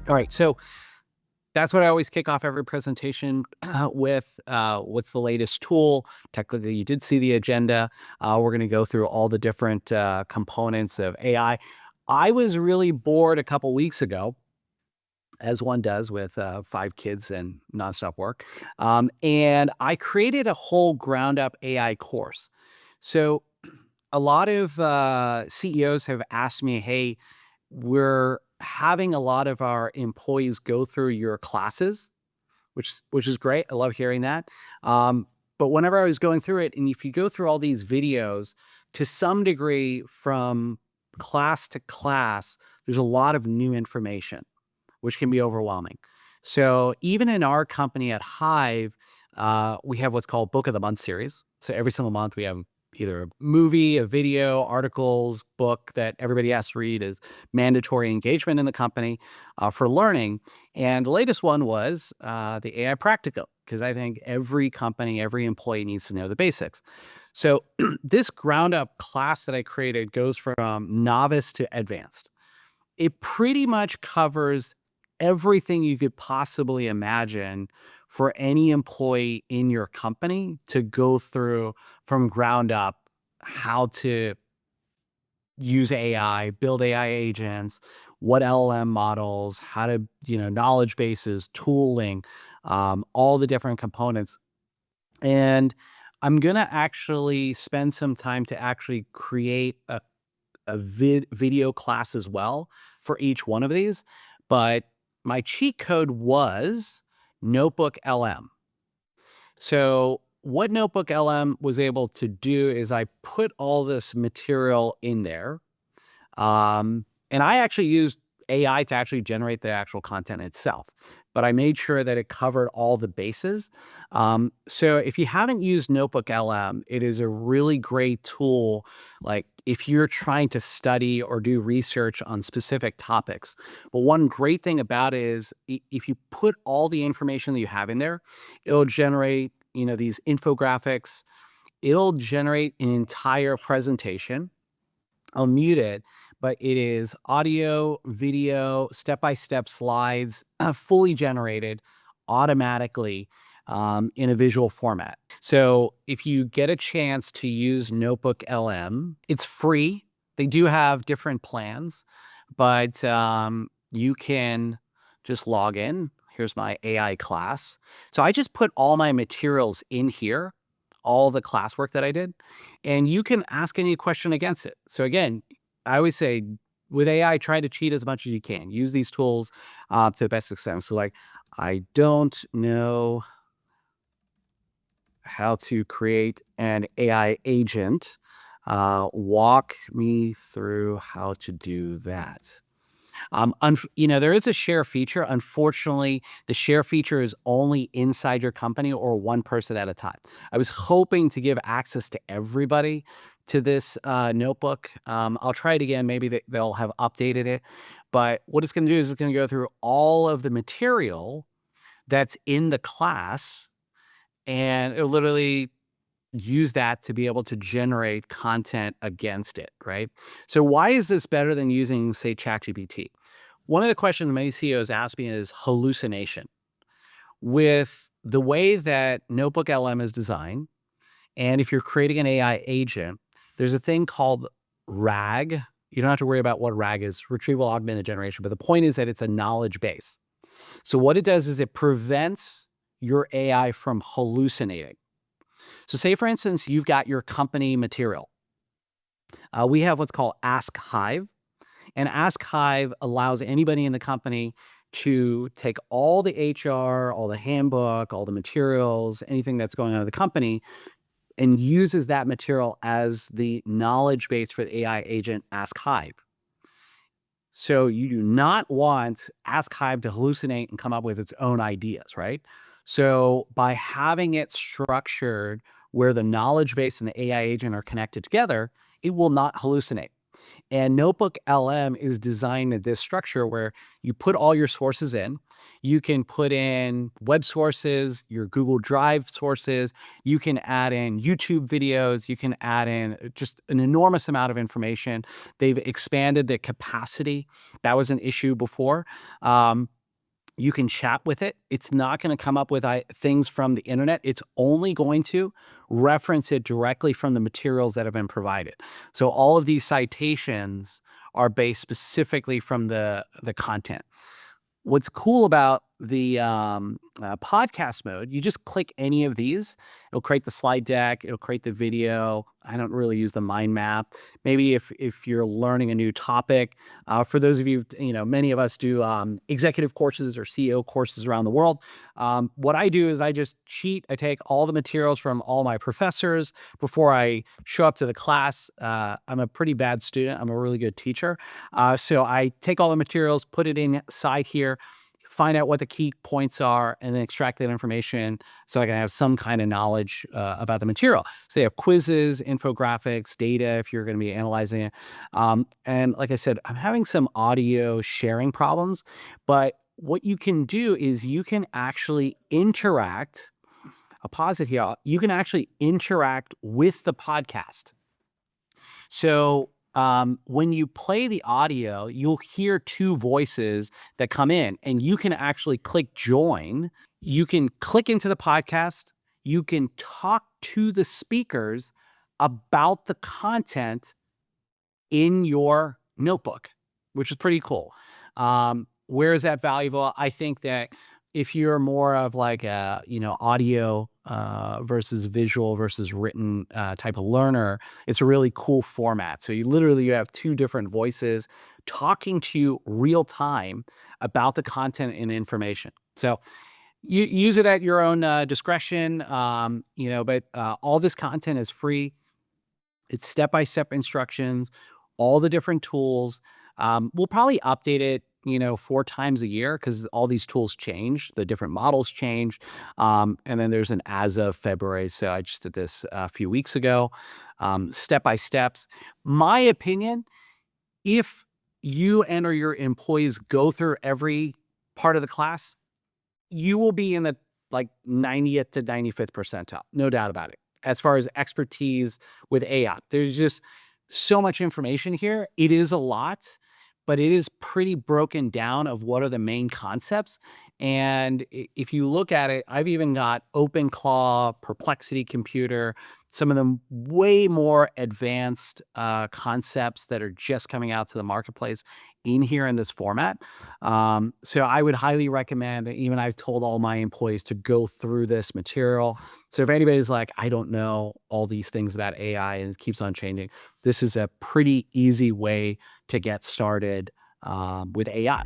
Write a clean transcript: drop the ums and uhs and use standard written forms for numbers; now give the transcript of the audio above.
All right, so that's what I always kick off every presentation with. What's the latest tool? Technically, you did see the agenda. We're going to go through all the different components of AI. I was really bored a couple weeks ago, as one does with 5 kids and nonstop work. And I created a whole ground up AI course. So a lot of CEOs have asked me, hey, we're having a lot of our employees go through your classes, which is great. I love hearing that. But whenever I was going through it, and if you go through all these videos, to some degree from class to class, there's a lot of new information, which can be overwhelming. So even in our company at Hive, we have what's called Book of the Month series. So every single month we have either a movie, a video, articles, book that everybody has to read as mandatory engagement in the company for learning. And the latest one was the AI Practicum, because I think every company, every employee needs to know the basics. So this ground up class that I created goes from novice to advanced. It pretty much covers everything you could possibly imagine for any employee in your company to go through from ground up, how to use AI, build AI agents, what LLM models, how to, knowledge bases, tooling, all the different components. And I'm going to actually spend some time to actually create a video class as well for each one of these. But my cheat code was Notebook LM. So what Notebook LM was able to do is I put all this material in there. And I actually used AI to actually generate the actual content itself, but I made sure that it covered all the bases. So if you haven't used Notebook LM, it is a really great tool. Like if you're trying to study or do research on specific topics. But one great thing about it is if you put all the information that you have in there, it'll generate, these infographics. It'll generate an entire presentation. I'll mute it, but it is audio, video, step-by-step slides, fully generated automatically in a visual format. So if you get a chance to use Notebook LM, it's free. They do have different plans, but you can just log in. Here's my AI class. So I just put all my materials in here, all the classwork that I did, and you can ask any question against it. So again, I always say with AI, try to cheat as much as you can. Use these tools to the best extent. So like, I don't know how to create an AI agent. Walk me through how to do that. There is a share feature. Unfortunately, the share feature is only inside your company or one person at a time. I was hoping to give access to everybody to this notebook. I'll try it again. Maybe they'll have updated it. But what it's going to do is it's going to go through all of the material that's in the class, and it'll literally use that to be able to generate content against it, right? So why is this better than using, say, ChatGPT? One of the questions many CEOs ask me is hallucination. With the way that Notebook LM is designed, and if you're creating an AI agent, there's a thing called RAG. You don't have to worry about what RAG is, retrieval augmented generation, but the point is that it's a knowledge base. So what it does is it prevents your AI from hallucinating. So say, for instance, you've got your company material. We have what's called Ask Hive. And Ask Hive allows anybody in the company to take all the HR, all the handbook, all the materials, anything that's going on in the company, and uses that material as the knowledge base for the AI agent Ask Hive. So you do not want Ask Hive to hallucinate and come up with its own ideas, right? So by having it structured where the knowledge base and the AI agent are connected together, it will not hallucinate. And Notebook LM is designed in this structure where you put all your sources in. You can put in web sources, your Google Drive sources. You can add in YouTube videos. You can add in just an enormous amount of information. They've expanded the capacity. That was an issue before. You can chat with it. It's not going to come up with things from the internet. It's only going to reference it directly from the materials that have been provided. So all of these citations are based specifically from the content. What's cool about the podcast mode, you just click any of these. It'll create the slide deck. It'll create the video. I don't really use the mind map. Maybe if you're learning a new topic, for those of you, many of us do executive courses or CEO courses around the world. What I do is I just cheat. I take all the materials from all my professors before I show up to the class. I'm a pretty bad student. I'm a really good teacher. So I take all the materials, put it inside here, find out what the key points are, and then extract that information so I can have some kind of knowledge about the material. So they have quizzes, infographics, data if you're going to be analyzing it. And like I said, I'm having some audio sharing problems, but what you can do is you can actually interact. I'll pause it here. You can actually interact with the podcast. So when you play the audio, you'll hear two voices that come in, and you can actually click join. You can click into the podcast. You can talk to the speakers about the content in your notebook, which is pretty cool. Where is that valuable? I think that if you're more of like a, audio versus visual versus written type of learner, it's a really cool format. So you have two different voices talking to you real time about the content and information. So you use it at your own discretion, but all this content is free. It's step-by-step instructions, all the different tools. We'll probably update it, 4 times a year because all these tools change, the different models change. And then there's an as of February. So I just did this a few weeks ago, step by steps. My opinion, if you and or your employees go through every part of the class, you will be in the like 90th to 95th percentile, no doubt about it. As far as expertise with AI, there's just so much information here. It is a lot, but it is pretty broken down of what are the main concepts. And if you look at it, I've even got OpenClaw, Perplexity Computer, some of them way more advanced concepts that are just coming out to the marketplace in here in this format. So I would highly recommend, even I've told all my employees to go through this material. So if anybody's like, I don't know all these things about AI and it keeps on changing, this is a pretty easy way to get started with AI.